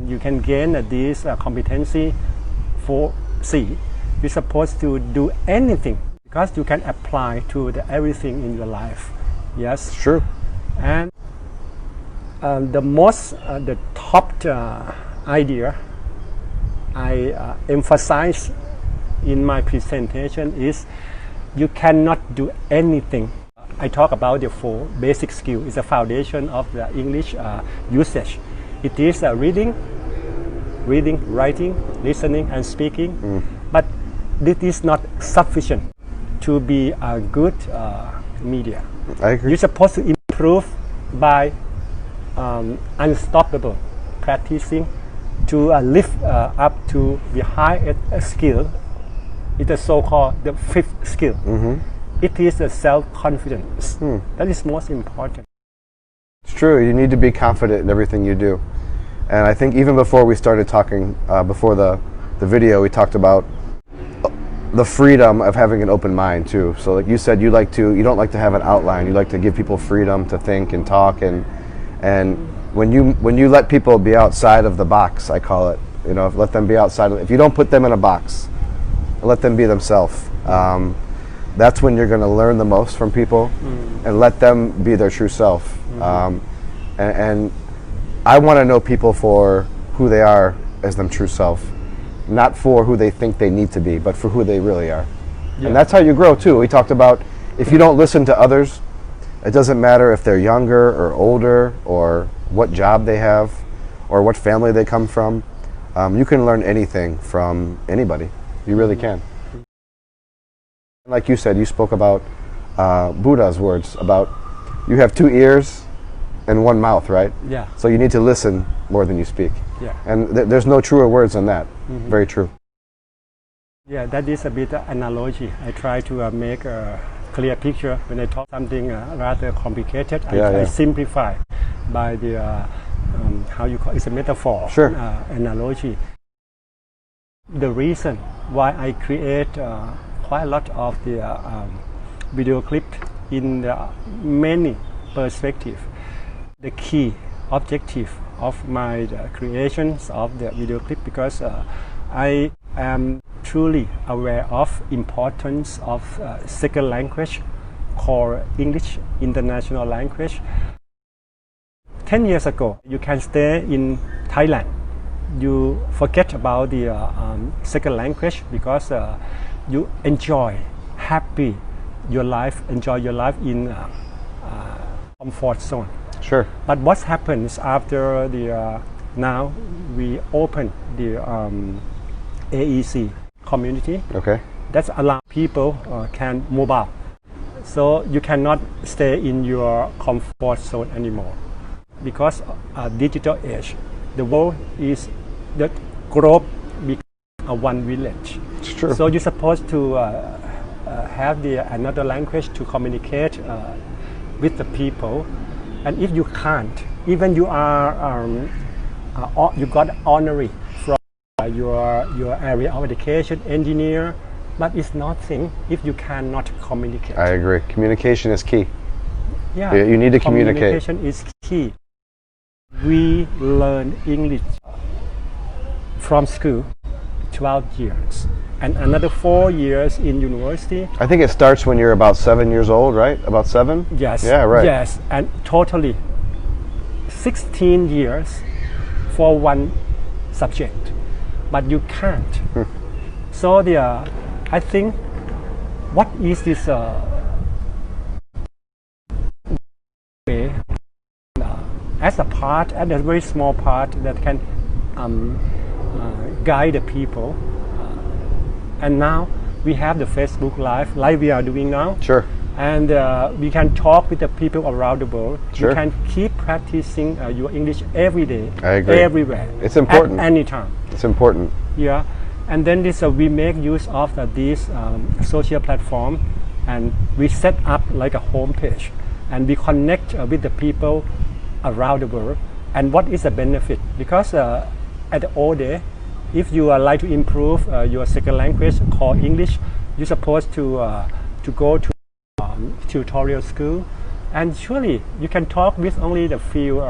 you can gain this competency for C. You're supposed to do anything because you can apply to everything in your life. Yes. True. And the top idea I emphasize in my presentation is you cannot do anything. I talk about the 4 basic skills. It's the foundation of the English usage. It is reading, writing, listening, and speaking. But this is not sufficient to be a good media. I agree. You're supposed to improve by unstoppable practicing to lift up to the highest skill. It's the so-called the 5th skill. It is the self-confidence. That is most important. It's true. You need to be confident in everything you do. And I think even before we started talking, before the video, we talked about the freedom of having an open mind too. So like you said, you don't like to have an outline. You like to give people freedom to think and talk. And when you let people be outside of the box, I call it, let them be outside. If you don't put them in a box, let them be themselves. That's when you're going to learn the most from people, and let them be their true self. And I want to know people for who they are as them true self, not for who they think they need to be, but for who they really are. And that's how you grow too. We talked about if you don't listen to others, it doesn't matter if they're younger or older or what job they have or what family they come from. You can learn anything from anybody. You really can. Like you said, you spoke about Buddha's words about you have 2 ears and 1 mouth, right? Yeah. So you need to listen more than you speak. Yeah. And there's no truer words than that. Very true. Yeah, that is a bit analogy. I try to make a clear picture when I talk something rather complicated. I simplify by the how you call it's a metaphor. Sure. Analogy. The reason why I create quite a lot of the video clip in many perspectives. The key objective of my creations of the video clip because I am truly aware of importance of second language called English international language. 10 years ago, you can stay in Thailand. You forget about the second language because you enjoy your life in comfort zone. Sure. But what happens after now we open the AEC community? Okay. That's allow people can mobile. So you cannot stay in your comfort zone anymore because digital age. The world is the globe becomes a one village. It's true. So you're supposed to have another language to communicate with the people. And if you can't, even you are you got honorary from your area of education, engineer, but it's nothing if you cannot communicate. I agree. Communication is key. Yeah, you need to communicate. Communication is key. We learn English from school 12 years and another 4 years in university. I think it starts when you're about 7 years old, right? About 7? Yes. Yeah, right. Yes, and totally 16 years for one subject, but you can't. So I think what is this way as a very small part that can guide the people. And now we have the Facebook Live, like we are doing now. Sure. And we can talk with the people around the world. Sure. You can keep practicing your English every day, I agree. everywhere. It's important. At any time. It's important. Yeah. And then we make use of this social platform, and we set up like a home page, and we connect with the people around the world. And what is the benefit? Because at the old day, if you like to improve your second language called English, you're supposed to go to tutorial school, and surely you can talk with only the few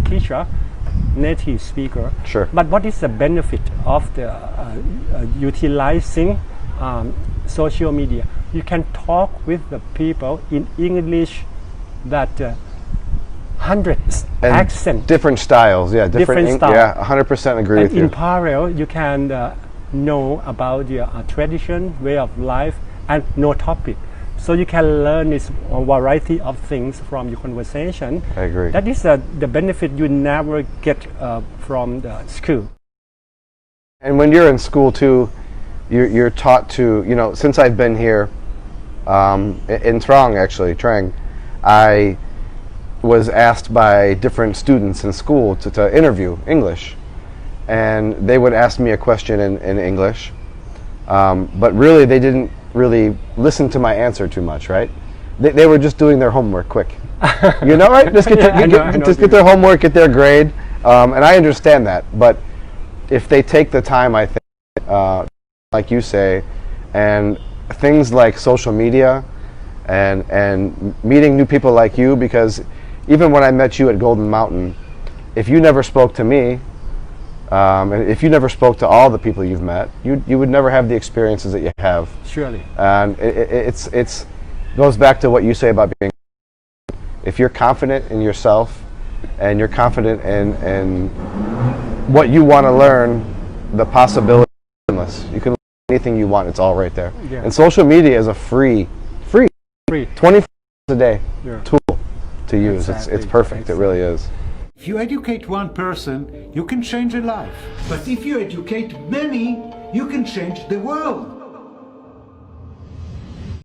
teacher, native speaker. Sure. But what is the benefit of the utilizing social media? You can talk with the people in English that hundreds And accent. different styles, yeah, Different style. Yeah, 100% agree And with you. in parallel, you can know about your tradition, way of life, and no topic. So you can learn this variety of things from your conversation. I agree. That is the benefit you never get from the school. And when you're in school too, you're taught to, you know, since I've been here in Trang, I was asked by different students in school to interview English. And they would ask me a question in English, but really they didn't really listen to my answer too much, right? They were just doing their homework quick. You know, right? Just get their homework, get their grade. And I understand that, but if they take the time, I think, like you say, and things like social media and meeting new people like you, because even when I met you at Golden Mountain, if you never spoke to me, and if you never spoke to all the people you've met, you would never have the experiences that you have. Surely. And it's goes back to what you say about being. If you're confident in yourself, and you're confident in what you want to learn, the possibility is endless. You can learn anything you want; it's all right there. Yeah. And social media is a free 24 hours a day tool to use. Exactly. It's perfect. It really is. If you educate one person, you can change a life. But if you educate many, you can change the world.